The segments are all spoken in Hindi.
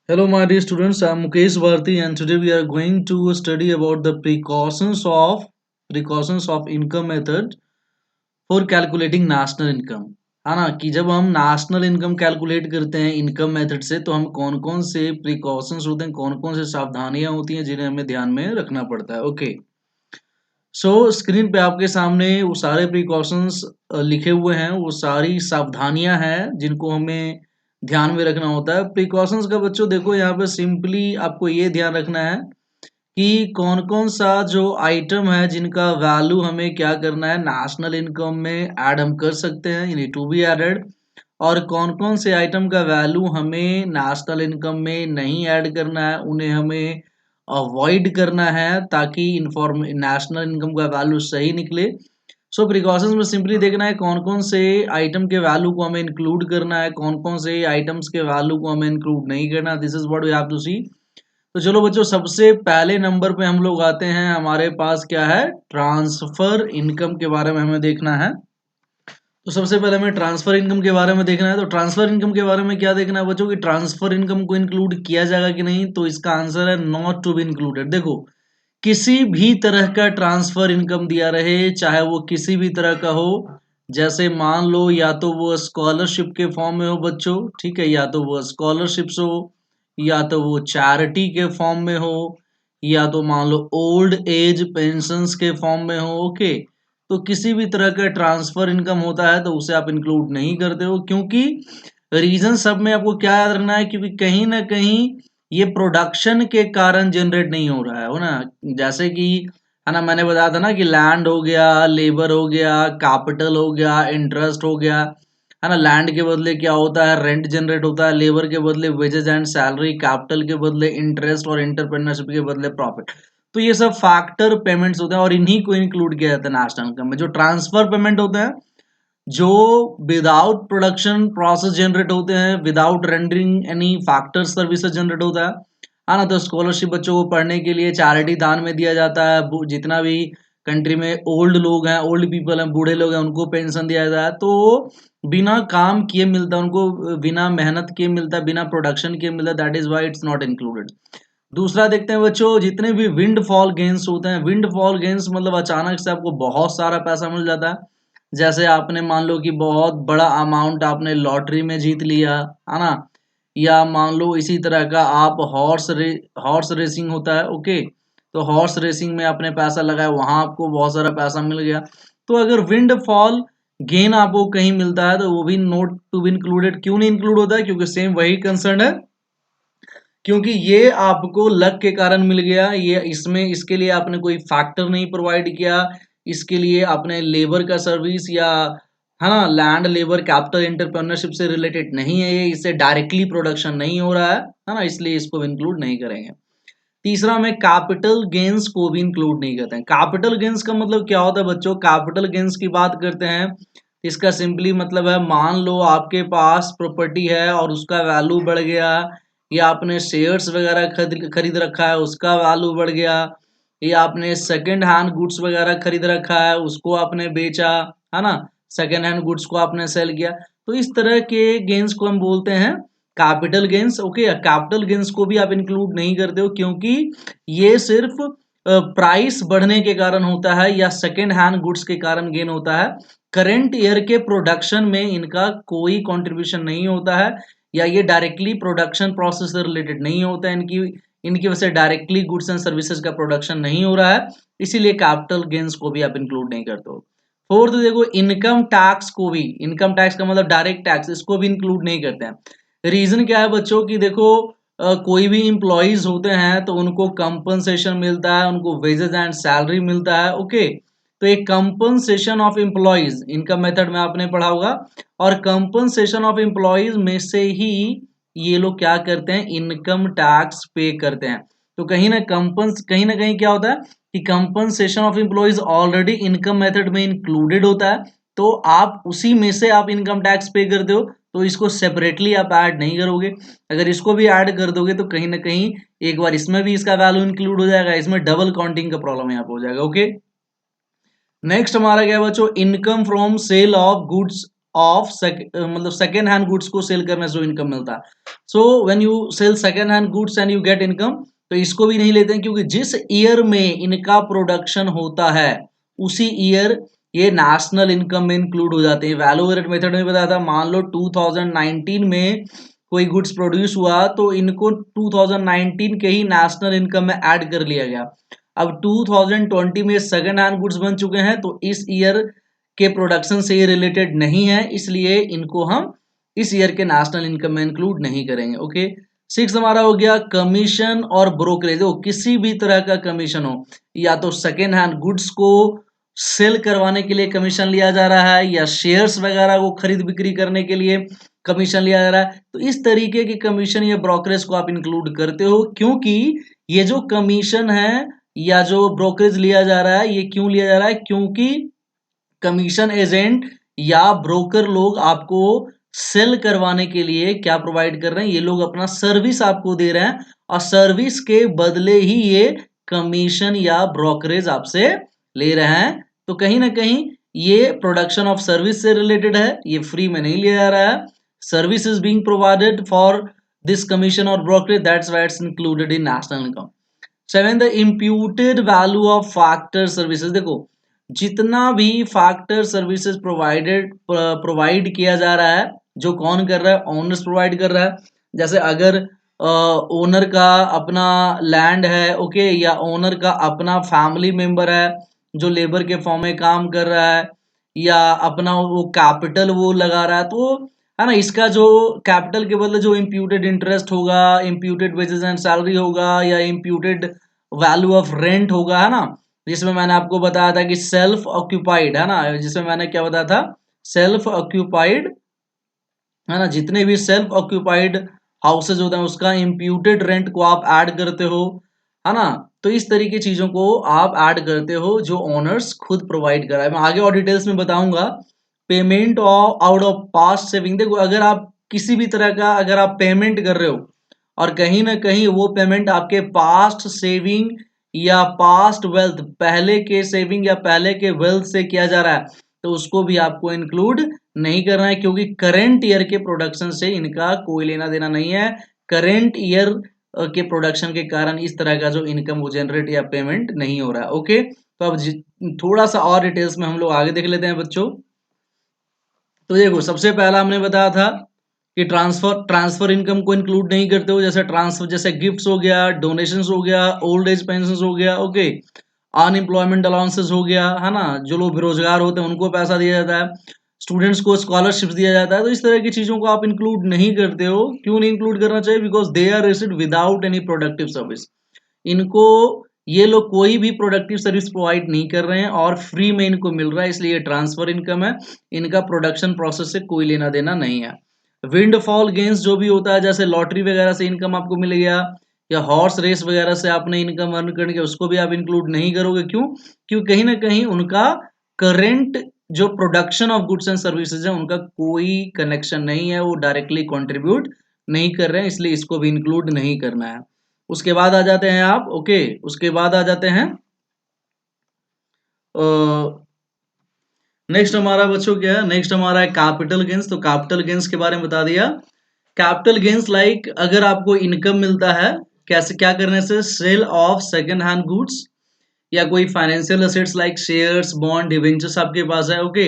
Hello, my dear students. I'm Mukesh Bharti, and today we are going to study about the precautions of income method for calculating national income. है ना कि जब हम नेशनल इनकम कैलकुलेट करते हैं इनकम मेथड से तो हम कौन कौन से प्रिकॉशंस होते हैं, कौन कौन से सावधानियां होती हैं जिन्हें हमें ध्यान में रखना पड़ता है. ओके, सो स्क्रीन पे आपके सामने वो सारे प्रिकॉशंस लिखे हुए हैं, वो सारी सावधानियां हैं जिनको हमें ध्यान में रखना होता है. प्रिकॉशंस का बच्चों देखो यहाँ पे सिंपली आपको ये ध्यान रखना है कि कौन कौन सा जो आइटम है जिनका वैल्यू हमें क्या करना है नेशनल इनकम में ऐड हम कर सकते हैं, यानी टू बी एडेड, और कौन कौन से आइटम का वैल्यू हमें नेशनल इनकम में नहीं ऐड करना है, उन्हें हमें अवॉइड करना है ताकि इन्फॉर्म नेशनल इनकम का वैल्यू सही निकले. सो प्रिकॉशंस में सिंपली देखना है कौन कौन से आइटम के वैल्यू को हमें इंक्लूड करना है, कौन कौन से आइटम्स के वैल्यू को हमें इंक्लूड नहीं करना. This is what we have to see. तो चलो बच्चों, सबसे पहले नंबर पे हम लोग आते हैं. हमारे पास क्या है, ट्रांसफर इनकम के बारे में हमें देखना है. तो सबसे पहले हमें ट्रांसफर इनकम के बारे में देखना है. तो ट्रांसफर इनकम के बारे में क्या देखना है बच्चों कि ट्रांसफर इनकम को इंक्लूड किया जाएगा कि नहीं. तो इसका आंसर है नॉट टू बी इंक्लूडेड. देखो, किसी भी तरह का ट्रांसफर इनकम दिया रहे, चाहे वो किसी भी तरह का हो, जैसे मान लो या तो वो स्कॉलरशिप के फॉर्म में हो बच्चों, ठीक है, या तो वो स्कॉलरशिप्स हो, या तो वो चैरिटी के फॉर्म में हो, या तो मान लो ओल्ड एज पेंशंस के फॉर्म में हो. ओके, तो किसी भी तरह का ट्रांसफर इनकम होता है तो उसे आप इंक्लूड नहीं करते हो, क्योंकि रीजन सब में आपको क्या याद रखना है, क्योंकि कहीं ना कहीं ये प्रोडक्शन के कारण जनरेट नहीं हो रहा है, हो ना. जैसे कि है ना, मैंने बताया था ना कि लैंड हो गया, लेबर हो गया, कैपिटल हो गया, इंटरेस्ट हो गया, है ना. लैंड के बदले क्या होता है, रेंट जनरेट होता है, लेबर के बदले वेजेस एंड सैलरी, कैपिटल के बदले इंटरेस्ट और एंटरप्रेन्योरशिप के बदले प्रॉफिट. तो ये सब फैक्टर पेमेंट्स होते हैं और इन्हीं को इंक्लूड किया जाता है नेशनल इनकम में. जो ट्रांसफर पेमेंट होते हैं, जो विदाउट प्रोडक्शन प्रोसेस जनरेट होते हैं, without rendering any factor services generate होता है ना. तो स्कॉलरशिप बच्चों को पढ़ने के लिए चैरिटी दान में दिया जाता है. जितना भी कंट्री में ओल्ड लोग हैं, ओल्ड पीपल हैं, बूढ़े लोग हैं, उनको पेंशन दिया जाता है. तो बिना काम किए मिलता है उनको, बिना मेहनत किए मिलता है, बिना प्रोडक्शन किए मिलता है. That is why it's not included. दूसरा देखते हैं बच्चों, जितने भी विंड फॉल गेन्स होते हैं, विंड फॉल गेन्स मतलब अचानक से आपको बहुत सारा पैसा मिल जाता है. जैसे आपने मान लो कि बहुत बड़ा अमाउंट आपने लॉटरी में जीत लिया, है ना. या मान लो इसी तरह का आप हॉर्स रेसिंग होता है, ओके, तो हॉर्स रेसिंग में आपने पैसा लगाया, वहां आपको बहुत सारा पैसा मिल गया. तो अगर विंड फॉल गेन आपको कहीं मिलता है तो वो भी नोट टू बी इंक्लूडेड. क्यों नहीं इंक्लूड होता है, क्योंकि सेम वही कंसर्न है, क्योंकि ये आपको लक के कारण मिल गया. ये इसमें इसके लिए आपने कोई फैक्टर नहीं प्रोवाइड किया, इसके लिए आपने लेबर का सर्विस या, है ना, लैंड लेबर कैपिटल एंटरप्रेन्योरशिप से रिलेटेड नहीं है ये, इससे डायरेक्टली प्रोडक्शन नहीं हो रहा है ना, इसलिए इसको इंक्लूड नहीं करेंगे. तीसरा में कैपिटल गेन्स को भी इंक्लूड नहीं करते हैं. कैपिटल गेन्स का मतलब क्या होता है बच्चों, कैपिटल गेन्स की बात करते हैं, इसका सिंपली मतलब है, मान लो आपके पास प्रॉपर्टी है और उसका वैल्यू बढ़ गया, या आपने शेयर्स वगैरह खरीद रखा है, उसका वैल्यू बढ़ गया, या आपने सेकेंड हैंड गुड्स वगैरह खरीद रखा है, उसको आपने बेचा, है ना, सेकेंड हैंड गुड्स को आपने सेल किया. तो इस तरह के गेन्स को हम बोलते हैं capital gains. Okay, capital gains को भी आप इंक्लूड नहीं करते हो, क्योंकि ये सिर्फ प्राइस बढ़ने के कारण होता है या सेकेंड हैंड गुड्स के कारण गेन होता है. करंट ईयर के प्रोडक्शन में इनका कोई कंट्रीब्यूशन नहीं होता है, या ये डायरेक्टली प्रोडक्शन प्रोसेस से रिलेटेड नहीं होता है. इनकी इनकी वजह से डायरेक्टली गुड्स एंड सर्विसेज का प्रोडक्शन नहीं हो रहा है, इसीलिए कैपिटल गेन्स को भी आप इंक्लूड नहीं करते हो. फोर्थ देखो, इनकम टैक्स को भी, इनकम टैक्स का मतलब डायरेक्ट टैक्स, इसको भी इंक्लूड नहीं करते हैं. रीजन क्या है बच्चों की देखो, कोई भी इंप्लॉइज होते हैं तो उनको कंपनसेशन मिलता है, उनको वेजेस एंड सैलरी मिलता है. ओके, तो एक compensation of employees income method में आपने पढ़ा होगा, और कंपनसेशन ऑफ एम्प्लॉइज में से ही ये लोग क्या करते हैं, इनकम टैक्स पे करते हैं. तो कहीं ना कहीं क्या होता है कि compensation of employees already income method में इंक्लूडेड होता है, तो आप उसी में से आप इनकम टैक्स पे करते हो, तो इसको सेपरेटली आप ऐड नहीं करोगे. अगर इसको भी ऐड कर दोगे तो कहीं ना कहीं एक बार इसमें भी इसका वैल्यू इंक्लूड हो जाएगा, इसमें डबल काउंटिंग का प्रॉब्लम यहाँ पे हो जाएगा. ओके, नेक्स्ट हमारा क्या है बच्चों, income from sale of goods of मतलब सेकेंड हैंड गुड्स को सेल करने से जो इनकम मिलता है। So when you sell second hand goods and you get income, तो इसको भी नहीं लेते हैं, क्योंकि जिस ईयर में इनका प्रोडक्शन होता है उसी ईयर ये नेशनल इनकम में इंक्लूड हो जाते हैं। वैल्यू एडेड मेथड में बताया था, मान लो 2019 में कोई गुड्स प्रोड्यूस हुआ तो इनको 2019 के ही नेशनल इनकम में ऐड कर लिया गया। अब 2020 में सेकेंड हैंड गुड्स बन चुके हैं तो इस ईयर के प्रोडक्शन से ये रिलेटेड नहीं है, इसलिए इनको हम इस ईयर के नेशनल इनकम में इंक्लूड नहीं करेंगे। ओके, 6 हमारा हो गया कमीशन और ब्रोकरेज। हो किसी भी तरह का कमीशन हो, या तो सेकेंड हैंड गुड्स को सेल करवाने के लिए कमीशन लिया जा रहा है, या शेयर्स वगैरह को खरीद बिक्री करने के लिए कमीशन लिया जा रहा है, तो इस तरीके की कमीशन या ब्रोकरेज को आप इंक्लूड करते हो। क्योंकि ये जो कमीशन है या जो ब्रोकरेज लिया जा रहा है, ये क्यों लिया जा रहा है? क्योंकि कमीशन एजेंट या ब्रोकर लोग आपको सेल करवाने के लिए क्या प्रोवाइड कर रहे हैं? ये लोग अपना सर्विस आपको दे रहे हैं, और सर्विस के बदले ही ये कमीशन या ब्रोकरेज आपसे ले रहे हैं। तो कहीं ना कहीं ये प्रोडक्शन ऑफ सर्विस से रिलेटेड है, ये फ्री में नहीं लिया जा रहा है। Service is being provided for this commission और brokerage, that's why it's included in national income. 7, the imputed value of factor services. देखो, जितना भी फैक्टर सर्विसेज प्रोवाइड किया जा रहा है, जो कौन कर रहा है? ओनर्स प्रोवाइड कर रहा है। जैसे अगर ओनर का अपना लैंड है, ओके, या ओनर का अपना फैमिली मेंबर है जो लेबर के फॉर्म में काम कर रहा है, या अपना वो कैपिटल वो लगा रहा है, तो है ना, इसका जो कैपिटल के बदले जो इम्प्यूटेड इंटरेस्ट होगा, इम्प्यूटेड वेजेस एंड सैलरी होगा, या इम्प्यूटेड वैल्यू ऑफ रेंट होगा, है ना, जिसमें मैंने आपको बताया था कि सेल्फ ऑक्यूपाइड, है ना, जिसमें मैंने क्या बताया था? सेल्फ ऑक्यूपाइड, है ना, जितने भी सेल्फ ऑक्यूपाइड हाउसेज होते हैं उसका इम्प्यूटेड रेंट को आप ऐड करते हो, है ना। तो इस तरीके चीजों को आप ऐड करते हो जो ओनर्स खुद प्रोवाइड करा है। मैं आगे और डिटेल्स में बताऊंगा। Payment of out of past saving. देखो, अगर आप किसी भी तरह का अगर आप पेमेंट कर रहे हो और कहीं ना कहीं वो पेमेंट आपके पास्ट सेविंग या पास्ट वेल्थ, पहले के सेविंग या पहले के वेल्थ से किया जा रहा है, तो उसको भी आपको इंक्लूड नहीं करना है, क्योंकि करंट ईयर के प्रोडक्शन से इनका कोई लेना देना नहीं है। करंट ईयर के प्रोडक्शन के कारण इस तरह का जो इनकम वो जनरेट या पेमेंट नहीं हो रहा है। ओके, तो अब थोड़ा सा और डिटेल्स में हम लोग आगे देख लेते हैं बच्चों। तो देखो, सबसे पहला हमने बताया था कि ट्रांसफर इनकम को इंक्लूड नहीं करते हो, जैसे ट्रांसफर, जैसे गिफ्ट्स हो गया, डोनेशंस हो गया, ओल्ड एज पेंशन हो गया, ओके, अनएम्प्लॉयमेंट अलाउंसेस हो गया, है ना, जो लोग बेरोजगार होते हैं उनको पैसा दिया जाता है, स्टूडेंट्स को स्कॉलरशिप दिया जाता है। तो इस तरह की चीजों को आप इंक्लूड नहीं करते हो। क्यों नहीं इंक्लूड करना चाहिए? Because they are received without any productive service. इनको, ये लोग कोई भी प्रोडक्टिव सर्विस प्रोवाइड नहीं कर रहे हैं और फ्री में इनको मिल रहा है, इसलिए ट्रांसफर इनकम है। इनका प्रोडक्शन प्रोसेस से कोई लेना देना नहीं है। विंडफॉल गेन्स जो भी होता है, जैसे लॉटरी वगैरह से इनकम आपको मिल गया, या हॉर्स रेस वगैरह से आपने इनकम अर्न करके उसको भी आप इंक्लूड नहीं करोगे। क्यों? क्योंकि कहीं ना कहीं उनका करेंट जो production of goods and services है उनका कोई कनेक्शन नहीं है, वो डायरेक्टली कंट्रीब्यूट नहीं कर रहे हैं, इसलिए इसको भी इंक्लूड नहीं करना है। उसके बाद आ जाते हैं आप, ओके, उसके बाद आ जाते हैं नेक्स्ट हमारा बच्चों क्या है? नेक्स्ट हमारा है कैपिटल गेन्स। तो कैपिटल गेन्स के बारे में बता दिया। कैपिटल गेन्स लाइक अगर आपको इनकम मिलता है कैसे, क्या करने से? Sale of second hand goods, या कोई financial assets like shares, bond, debentures आपके पास है, ओके,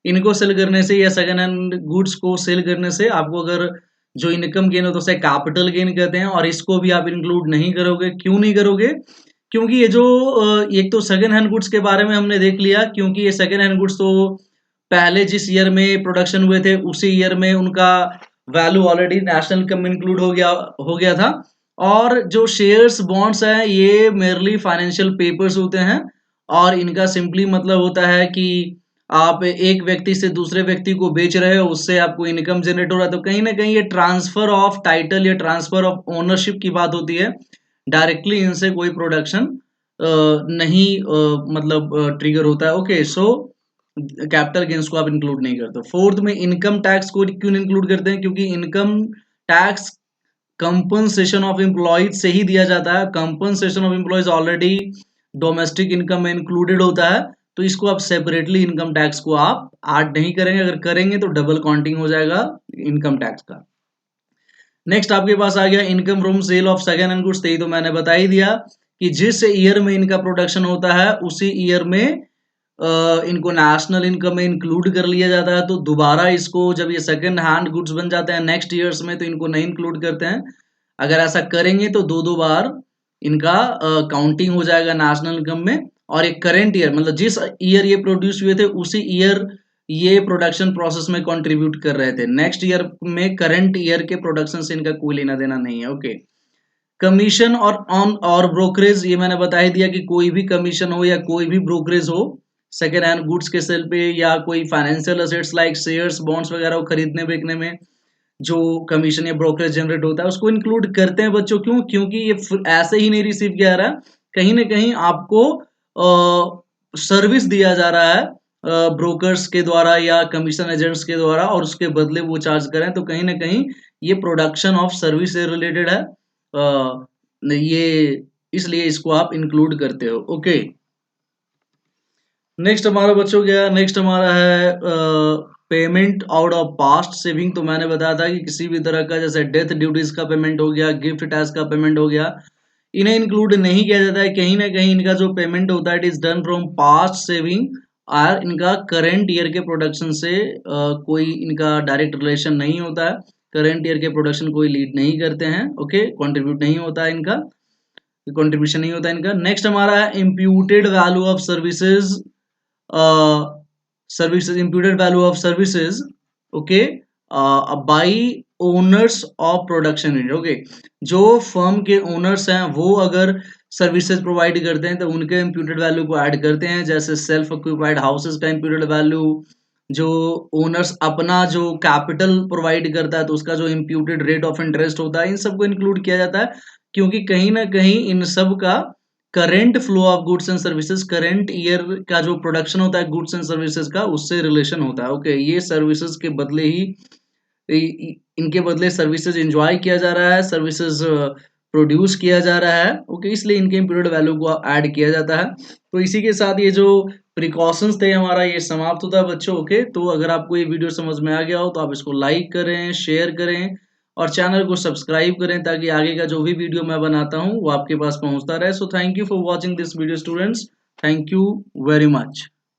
इनको सेल करने से या सेकेंड हैंड गुड्स को सेल करने से आपको अगर जो इनकम गेन हो तो उसे कैपिटल गेन कहते हैं, और इसको भी आप इंक्लूड नहीं करोगे। क्यों नहीं करोगे? क्योंकि ये जो एक तो सेकेंड हैंड गुड्स के बारे में हमने देख लिया, क्योंकि ये सेकेंड हैंड गुड्स तो पहले जिस ईयर में प्रोडक्शन हुए थे उसी ईयर में उनका वैल्यू ऑलरेडी नेशनल इनकम में इंक्लूड हो गया था। और जो शेयर्स बॉन्ड्स हैं ये मेरली फाइनेंशियल पेपर्स होते हैं, और इनका सिंपली मतलब होता है कि आप एक व्यक्ति से दूसरे व्यक्ति को बेच रहे हो, उससे आपको इनकम जनरेट हो रहा है। तो कहीं ना कहीं ये ट्रांसफर ऑफ टाइटल या ट्रांसफर ऑफ ओनरशिप की बात होती है। डायरेक्टली इनसे कोई प्रोडक्शन नहीं मतलब ट्रिगर होता है। ओके, सो कैपिटल गेन्स को आप इंक्लूड नहीं करते। फोर्थ में इनकम टैक्स को क्यों इंक्लूड करते हैं? क्योंकि income tax compensation of employees से ही दिया जाता है। Compensation of employees already domestic income में इंक्लूडेड होता है, तो इसको आप सेपरेटली इनकम टैक्स को आप ऐड नहीं करेंगे, अगर करेंगे तो डबल काउंटिंग हो जाएगा इनकम टैक्स का। नेक्स्ट आपके पास आ गया income from sale of second hand goods. तो मैंने बता ही दिया कि जिस ईयर में इनका प्रोडक्शन होता है उसी ईयर में इनको नेशनल इनकम में इंक्लूड कर लिया जाता है। तो दोबारा इसको जब ये सेकंड हैंड गुड्स बन जाते हैं नेक्स्ट ईयर्स में तो इनको नहीं इंक्लूड करते हैं। अगर ऐसा करेंगे तो दो बार इनका काउंटिंग हो जाएगा नेशनल इनकम में। और एक करंट ईयर मतलब जिस ईयर ये प्रोड्यूस हुए थे उसी ईयर ये प्रोडक्शन प्रोसेस में कंट्रीब्यूट कर रहे थे। नेक्स्ट ईयर में करंट ईयर के प्रोडक्शन से इनका कोई लेना देना नहीं है। ओके, कमीशन और ब्रोकरेज, ये मैंने बता ही दिया कि कोई भी कमीशन हो या कोई भी ब्रोकरेज हो सेकेंड हैंड गुड्स के सेल पे या कोई financial assets like shares bonds वगैरह को खरीदने बेचने में जो कमीशन या ब्रोकरेज जनरेट होता है उसको इंक्लूड करते हैं बच्चों। क्यों? क्योंकि ये ऐसे ही नहीं रिसीव किया जा रहा है, कहीं ना कहीं आपको सर्विस दिया जा रहा है ब्रोकर्स के द्वारा या कमीशन एजेंट्स के द्वारा और उसके बदले वो चार्ज करें, तो कहीं ना कहीं ये प्रोडक्शन ऑफ सर्विस से रिलेटेड है। ये इसलिए इसको आप इंक्लूड करते हो। ओके, नेक्स्ट हमारा बच्चों क्या, नेक्स्ट हमारा है payment out of past saving. तो मैंने बताया था कि किसी भी तरह का जैसे डेथ ड्यूटीज का पेमेंट हो गया, गिफ्ट टैक्स का पेमेंट हो गया, इन्हें इंक्लूड नहीं किया जाता है। कहीं ना कहीं इनका जो पेमेंट होता है it is done from past saving और इनका करंट ईयर के प्रोडक्शन से कोई इनका डायरेक्ट रिलेशन नहीं होता है। करंट ईयर के प्रोडक्शन कोई लीड नहीं करते हैं। ओके, कंट्रीब्यूट नहीं होता है इनका, कंट्रीब्यूशन नहीं होता है इनका। नेक्स्ट हमारा है imputed value of services, services imputed value of services, okay, by owners of production unit। okay, जो फर्म के ओनर्स हैं वो अगर सर्विसेज प्रोवाइड करते हैं तो उनके इम्प्यूटेड वैल्यू को ऐड करते हैं। जैसे सेल्फ ऑक्यूपाइड हाउसेज का इम्प्यूटेड वैल्यू, जो ओनर्स अपना जो कैपिटल प्रोवाइड करता है तो उसका जो इम्प्यूटेड रेट ऑफ इंटरेस्ट होता है, इन सबको इंक्लूड किया जाता है। क्योंकि कहीं ना कहीं इन सब का current flow of goods and services, current year का जो प्रोडक्शन होता है गुड्स एंड सर्विसेज का, उससे रिलेशन होता है। ओके, ये सर्विसेज के बदले ही इनके बदले सर्विसेज एंजॉय किया जा रहा है, सर्विसेज प्रोड्यूस किया जा रहा है। ओके, इसलिए इनके इम्प्यूटेड वैल्यू को ऐड किया जाता है। तो इसी के साथ ये जो प्रिकॉशंस थे हमारा ये समाप्त होता है बच्चों। ओके, तो अगर आपको ये वीडियो समझ में आ गया हो तो आप इसको लाइक करें, शेयर करें और चैनल को सब्सक्राइब करें ताकि आगे का जो भी वीडियो मैं बनाता हूं वो आपके पास पहुंचता रहे। So thank you for watching this video students, thank you very much.